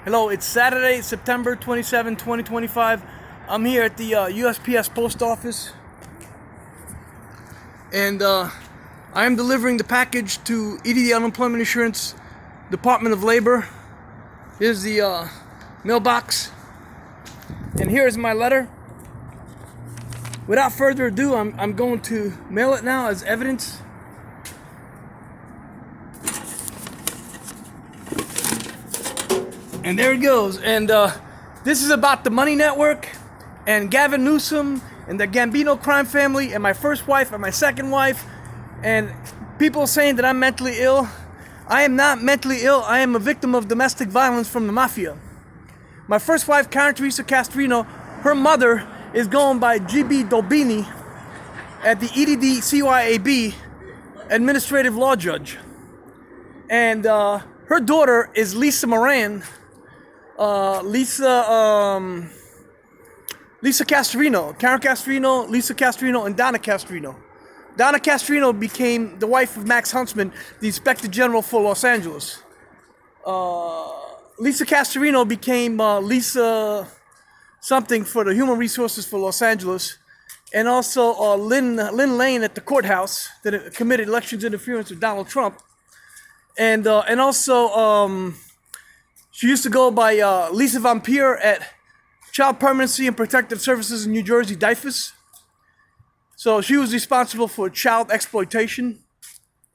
Hello, it's Saturday, September 27, 2025. I'm here at the USPS post office, and I am delivering the package to EDD Unemployment Insurance, Department of Labor. Here's the mailbox, and here's my letter. Without further ado, I'm going to mail it now as evidence. And there it goes. And this is about the Money Network and Gavin Newsom and the Gambino crime family and my first wife and my second wife, and people saying that I'm mentally ill. I am not mentally ill. I am a victim of domestic violence from the mafia. My first wife, Karen Teresa Castrino, her mother is going by GB Dolbini at the EDD CYAB administrative law judge. And her daughter is Lisa Moran. Lisa Castrino, Karen Castrino, Lisa Castrino, and Donna Castrino. Donna Castrino became the wife of Max Huntsman, the Inspector General for Los Angeles. Lisa Castrino became Lisa something for the Human Resources for Los Angeles, and also Lynn Lane at the courthouse that committed elections interference with Donald Trump, and also she used to go by Lisa Vampire at Child Permanency and Protective Services in New Jersey, DYFS. So she was responsible for child exploitation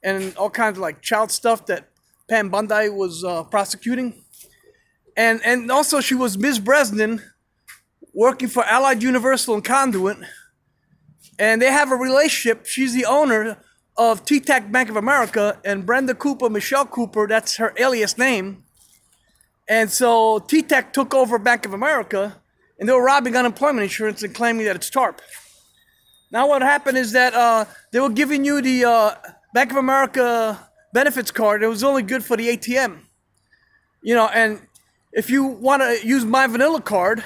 and all kinds of like child stuff that Pam Bondi was prosecuting. And also she was Ms. Bresnan working for Allied Universal and Conduit. And they have a relationship. She's the owner of T-Tech Bank of America, and Brenda Cooper, Michelle Cooper, that's her alias name. And so T-Tech took over Bank of America, and they were robbing unemployment insurance and claiming that it's TARP. Now what happened is that they were giving you the Bank of America benefits card. It was only good for the ATM. You know, and if you want to use My Vanilla card,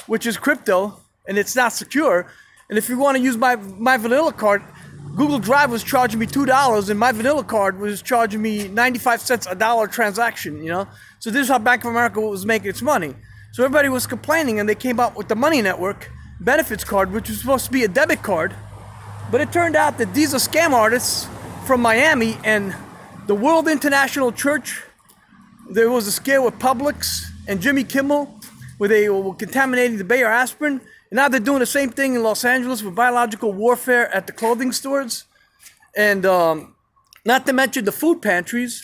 which is crypto, and it's not secure, and if you want to use my Vanilla card, Google Drive was charging me $2, and My Vanilla card was charging me 95 cents a dollar transaction, you know? So this is how Bank of America was making its money. So everybody was complaining, and they came out with the Money Network benefits card, which was supposed to be a debit card. But it turned out that these are scam artists from Miami and the World International Church. There was a scare with Publix and Jimmy Kimmel, where they were contaminating the Bayer aspirin. And now they're doing the same thing in Los Angeles with biological warfare at the clothing stores. And not to mention the food pantries,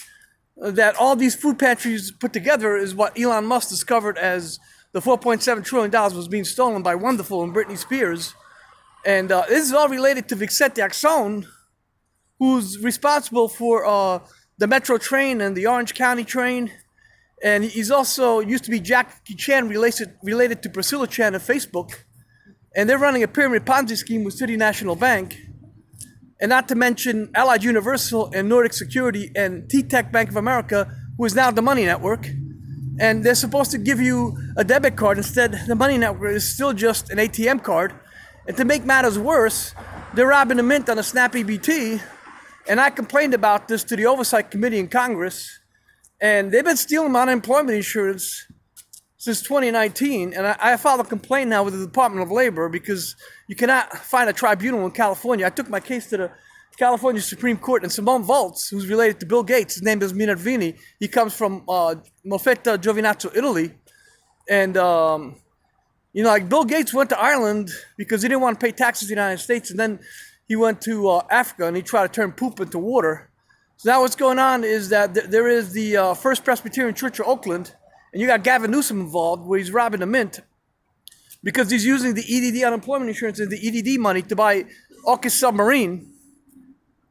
that all these food pantries put together is what Elon Musk discovered as the $4.7 trillion was being stolen by Wonderful and Britney Spears. And this is all related to Vicente Axon, who's responsible for the Metro train and the Orange County train. And he's also used to be Jackie Chan related to Priscilla Chan of Facebook. And they're running a pyramid Ponzi scheme with City National Bank. And not to mention Allied Universal and Nordic Security and T-Tech Bank of America, who is now the Money Network. And they're supposed to give you a debit card. Instead, the Money Network is still just an ATM card. And to make matters worse, they're robbing the mint on a Snappy BT. And I complained about this to the Oversight Committee in Congress. And they've been stealing my unemployment insurance since 2019, and I filed a complaint now with the Department of Labor because you cannot find a tribunal in California. I took my case to the California Supreme Court, and Simone Volz, who's related to Bill Gates, his name is Minervini. He comes from Molfetta, Giovinazzo, Italy. And, you know, like Bill Gates went to Ireland because he didn't want to pay taxes in the United States, and then he went to Africa, and he tried to turn poop into water. So now what's going on is that there is the First Presbyterian Church of Oakland, and you got Gavin Newsom involved, where he's robbing the mint because he's using the EDD unemployment insurance and the EDD money to buy AUKUS submarine.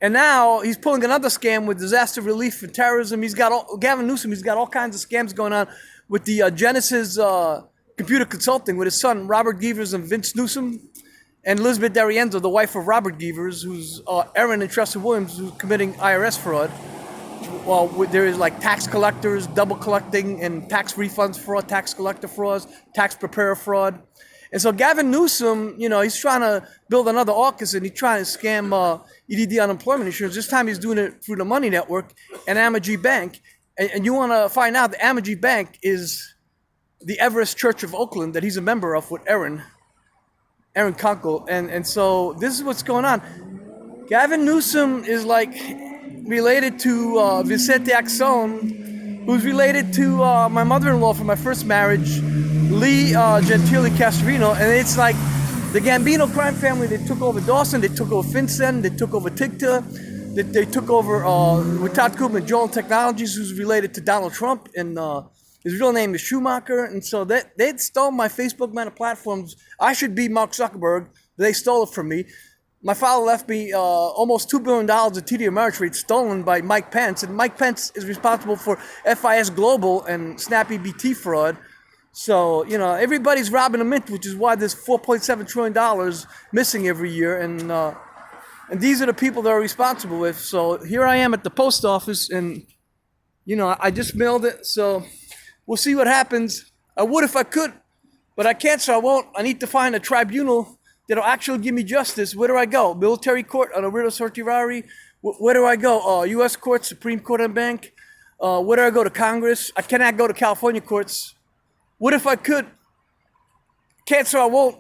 And now he's pulling another scam with disaster relief and terrorism. Gavin Newsom, he's got all kinds of scams going on with the Genesis Computer Consulting with his son, Robert Givers and Vince Newsom, and Elizabeth D'Arienzo, the wife of Robert Givers, who's Aaron and Tressa Williams, who's committing IRS fraud. Well, there is like tax collectors, double collecting, and tax refunds fraud, tax collector frauds, tax preparer fraud. And so Gavin Newsom, you know, he's trying to build another AUKUS, and he's trying to scam EDD unemployment insurance. This time he's doing it through the Money Network and Amegy Bank. and you want to find out, the Amagi Bank is the Everest Church of Oakland that he's a member of with Aaron Kunkel. And so this is what's going on. Gavin Newsom is like related to Vicente Axon, who's related to my mother-in-law from my first marriage, Lee Gentili Castrino. And it's like the Gambino crime family. They took over Dawson, they took over FinCEN, they took over TIGTA, they took over with Todd Koopman, Joel Technologies, who's related to Donald Trump, and his real name is Schumacher. And so they stole my Facebook Meta platforms. I should be Mark Zuckerberg. They stole it from me. My father left me almost $2 billion of TD Ameritrade stolen by Mike Pence. And Mike Pence is responsible for FIS Global and Snap EBT fraud. So, you know, everybody's robbing a mint, which is why there's $4.7 trillion missing every year. And these are the people that are responsible with. So here I am at the post office, and, you know, I just mailed it. So we'll see what happens. I would if I could, but I can't, so I won't. I need to find a tribunal that'll actually give me justice. Where do I go? Military court on a writ of certiorari? Where do I go? U.S. court, Supreme Court and Bank? Where do I go to Congress? I cannot go to California courts. What if I could? Can't, so I won't.